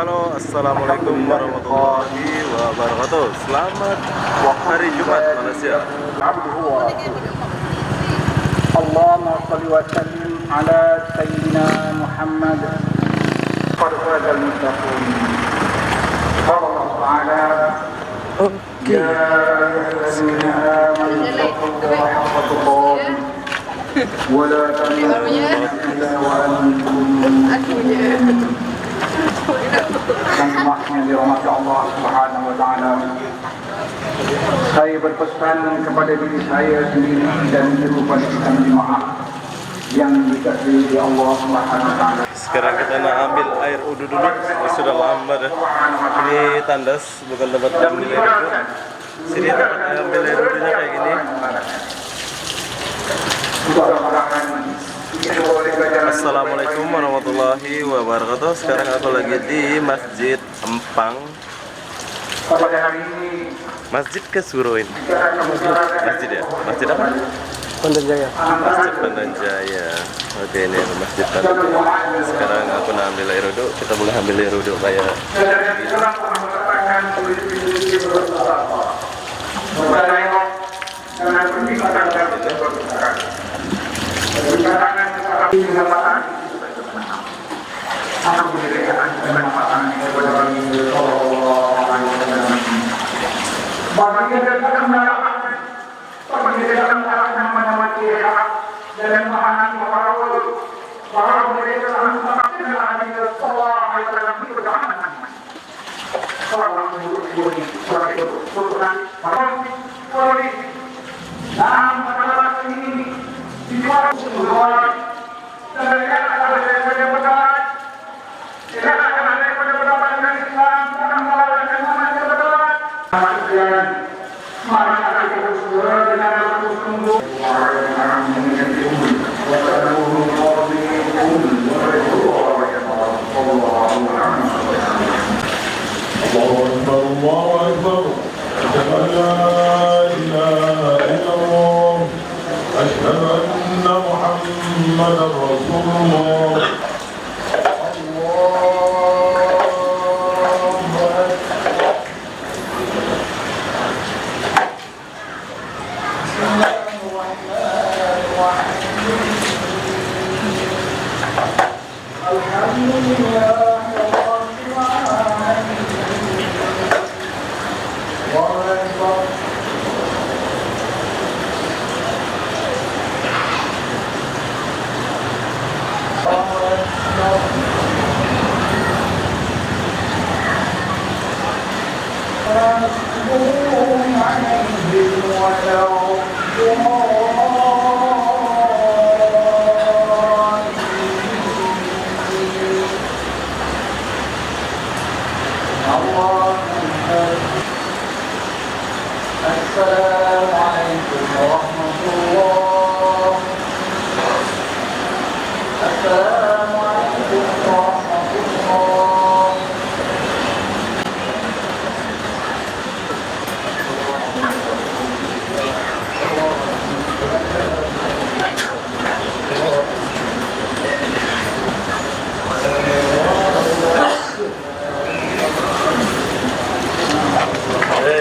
halo, assalamualaikum warahmatullahi wabarakatuh. Selamat hari Jumat Malaysia. Allahumma shalli wa sallim ala sayyidina Muhammad. Qad fazal muttaqin. Qala Allah Ta'ala. Oke. Ya ayyuhallazina amanu taqullaha haqqa tuqatih wa la tamutunna illa wa antum muslimun. Dan yang dirahmati Allah Subhanahu wa taala. Saya berpesan kepada diri saya sendiri dan kepada kita jemaah yang dikasihi Allah Subhanahu wa taala. Sekarang kita nak ambil air wudhu dulu. Sudah lama dah. Ini tandas, bukan tempat ambil air wudhu. Sini tempat ambil air wudhunya kayak gini. Assalamualaikum warahmatullahi wabarakatuh. Sekarang aku lagi di Masjid Empang. Pada hari ini Masjid Kesuruin. Masjid ya? Masjid apa? Pandanjaya. Masjid Pandanjaya. Oke, ini Masjid Pandanjaya. Sekarang aku nak ambil air wudhu. Kita boleh ambil air wudhu kayak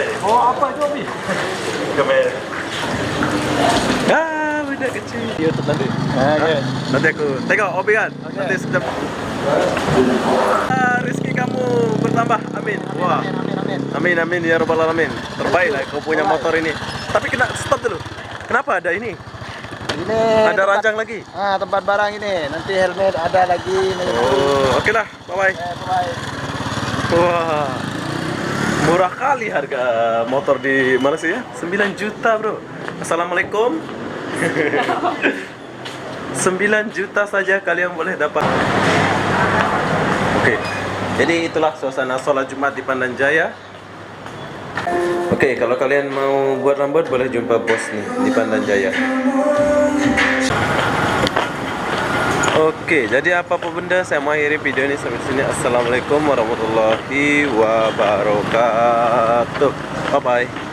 Assalamualaikum warahmatullahi kamera. Budak kecil. YouTube nanti. Ya. Nanti aku tengok Obi kan. Nanti sedap. Rezeki kamu bertambah. Amin. Wah. Amin amin ya rabbal alamin. Terbaik lah kau punya motor ini. Tapi kena stop dulu. Kenapa ada ini? Ini Ada ranjang lagi. tempat barang ini. Nanti helmet ada lagi. Oh, oke lah. Bye bye. Bye. Wah. Murah kali harga motor di Malaysia ya. 9 juta, Bro. Assalamualaikum. 9 juta saja kalian boleh dapat. Oke. Jadi itulah suasana sholat Jumat di Pandanjaya. Oke, kalau kalian mau buat rambut boleh jumpa bos nih di Pandanjaya. Oke, jadi apapun benda saya mau akhiri video ini sampai sini. Assalamualaikum warahmatullahi wabarakatuh. Bye bye.